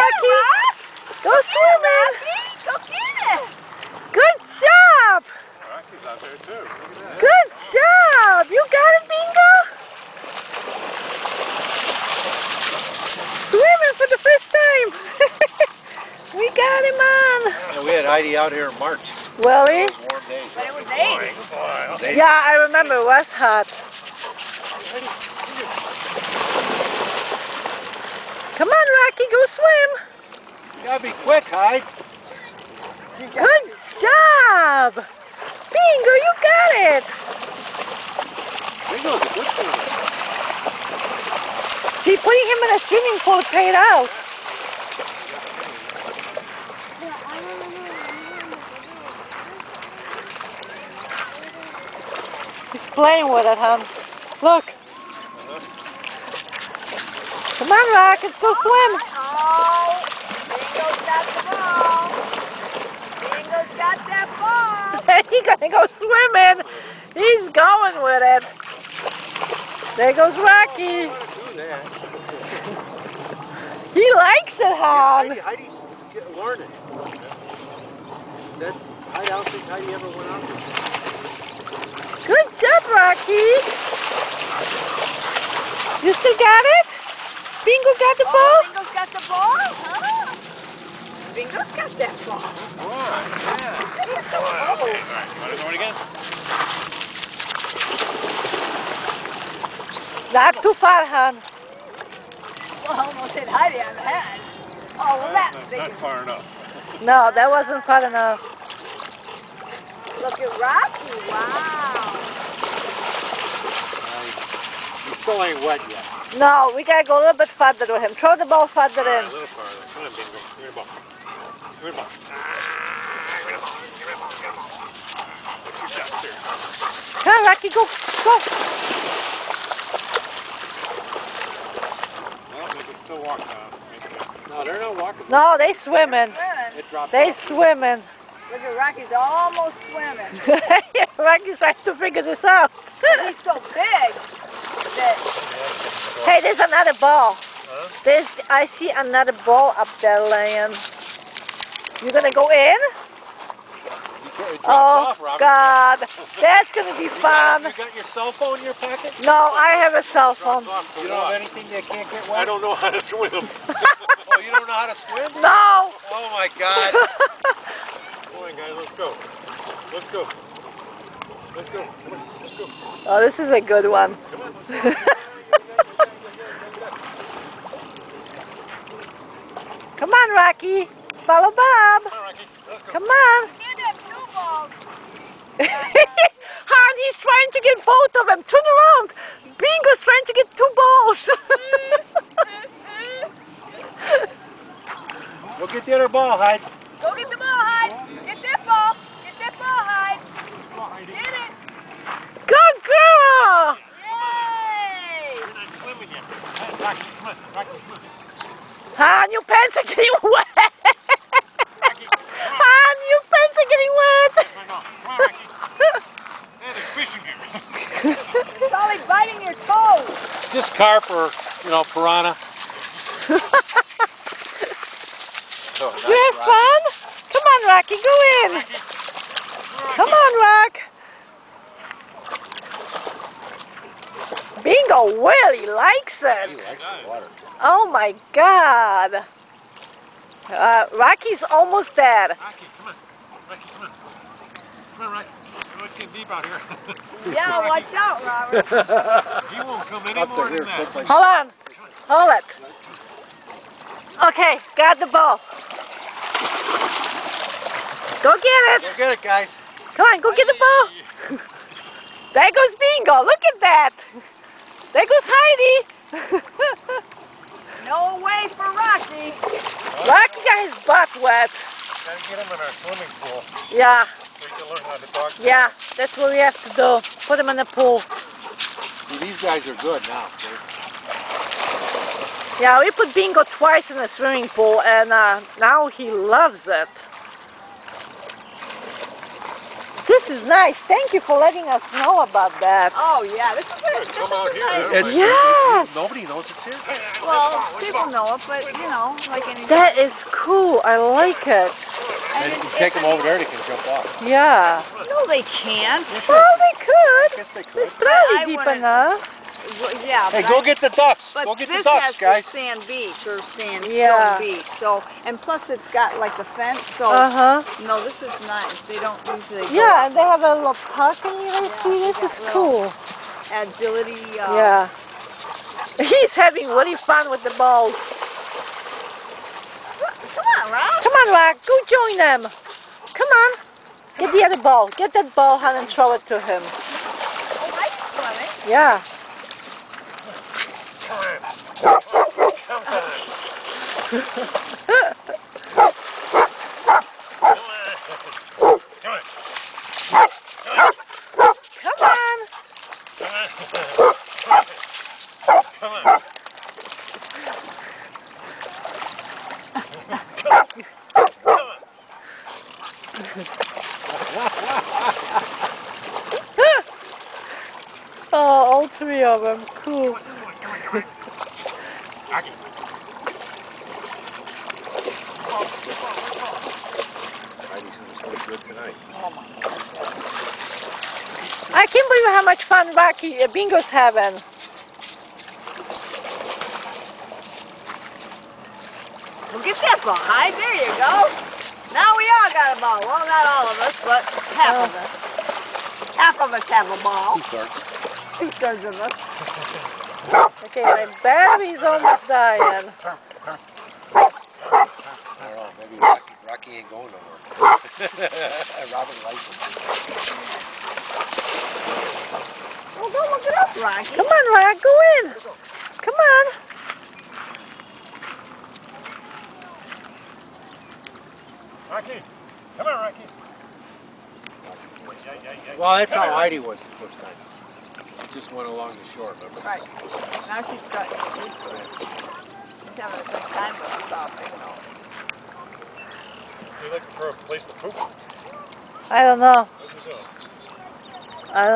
Rocky. Go swimming. Go get it. Good job. Rocky's out there too. Look at that. Good job. You got it, Bingo. Swimming for the first time. We got him on. Yeah, we had Heidi out here in March. Willie? Warm days. But it was 80. Days. Yeah, I remember. It was hot. Come on, Rocky. Go swim. You gotta be quick, Hyde. Good job. Bingo, you got it. Bingo's a good swimmer. See, putting him in a swimming pool paid out. He's playing with it, hon. Look. Come on, Rock, let's go swim. Oh, Bingo's got the ball. Bingo's got that ball. He's gonna go swimming. He's going with it. There goes Rocky. He likes it, hon. Heidi's learning. That's, I don't think Heidi ever went out there. Good job, Rocky. You still got it? Bingo got the ball? Bingo's got the ball? Huh? Bingo's got that ball. Alright, yeah. Alright, you want to go it again? Not too far, hon. Well, I almost hit Heidi on the head. Oh, well, that's Not far enough. No, that wasn't far enough. Look at Rocky. Wow. You still ain't wet yet. No, we gotta go a little bit further with him. Throw the ball further A in. little farther. Come on, Bingo. Give me the ball. Give me the ball. Give me the ball. Give me the ball. Give me the ball. What's your shot? Here. Come on, Rocky, go. Go. Well, they can still walk now. No, they're not walking. No, they swimming. Swimming. It dropped They off. swimming. Look at Rocky's almost swimming. Rocky's trying to figure this out. He's so big that Hey, there's another ball. Huh? I see another ball up there laying. You gonna go in? It drops Oh, off, Robert. God. That's gonna be fun. You got your cell phone in your pocket? No, I have a cell phone. Drops off You to don't have what? anything that can't get wet? I don't know how to swim. Oh, you don't know how to swim? No. Oh my God. Come on, guys, let's go. Let's go. Let's go. Come on, let's go. Oh, this is a good one. Come on, let's go. Come on, Rocky. Follow Bob. Come on, Rocky. Let's go. Come on. can't have two balls. Han, he's trying to get both of them. Turn around. Bingo's trying to get two balls. Go get the other ball, Hyde. Go get the ball, Hyde. Get that ball. Get that ball, Hyde. Get it. Good girl. Yay. You're not swimming yet. Hey, Rocky, come on. Rocky, come on. Han, your pants are getting wet. Rocky, come on. Han, your pants are getting wet. Come on, come on, Rocky. Hey, there's fish in here. It's probably biting your toes. Just carp or, piranha. Oh, nice, You have fun? Come on, Rocky, go in. Rocky. Come on, Rock. Bingo really likes He it. likes the water. Oh my God. Rocky's almost dead. Rocky, come on. Rocky, come on. Come on, Rocky. It's getting deep out here. Yeah, watch out, Robert. He won't come any Up more to than here, that. quick, like- Hold on. Hold it. Okay, got the ball. Go get it. Go get it, guys. Come on, go get the ball. There goes Bingo. Look at that. There goes Heidi. No way for Rocky. Rocky got his butt wet. Gotta get him in our swimming pool Yeah, so he can learn how to talk. yeah. That's what we have to do. Put him in the pool. See, these guys are good now. Yeah, we put Bingo twice in the swimming pool, and now he loves it. This This is nice. Thank you for letting us know about that. Oh yeah, this is Come out here. nice. Yes. Nobody knows it's here. Well, people know it, but you know, like anything. That is cool. I like it. And if you take them over there, they can jump off. Yeah. No, they can't. Well, they could. I guess they could. It's probably I deep wouldn't- enough. Well, yeah. Hey, but go get the ducks. But Go get the this ducks, has guys. the sand beach or sandstone Yeah. beach. So, and plus it's got like the fence. So, Uh-huh. no, this is nice. They don't usually. Go Yeah, and they have a little parking area. See, this is cool. agility. Yeah. He's having really fun with the balls. Come on, Rob. Come on, Rock. Go join them. Come on. Get the other ball. Get that ball, Han, and throw it to him. Oh, I can swim it. Yeah. Come on. Oh, all three of them. Cool. Heidi's gonna swim good tonight. I can't believe how much fun Rocky Bingo's having. Well, get that ball. Hi, there you go. Now we all got a ball. Well, not all of us, but half of us. Half of us have a ball. 2/3. 2/3 of us. Okay, my battery's almost dying. I don't know. Maybe Rocky ain't going nowhere. Robin likes him. Well, go look it up, Rocky. Come on, Rock, go in. Come on. Rocky, come on, Rocky. Well, that's how Heidi was the first time. She just went along the shore, remember? Right. Now she's got used to it. She's having a good time with us all, you know. You looking for a place to poop? I don't know. What's he doing? I don't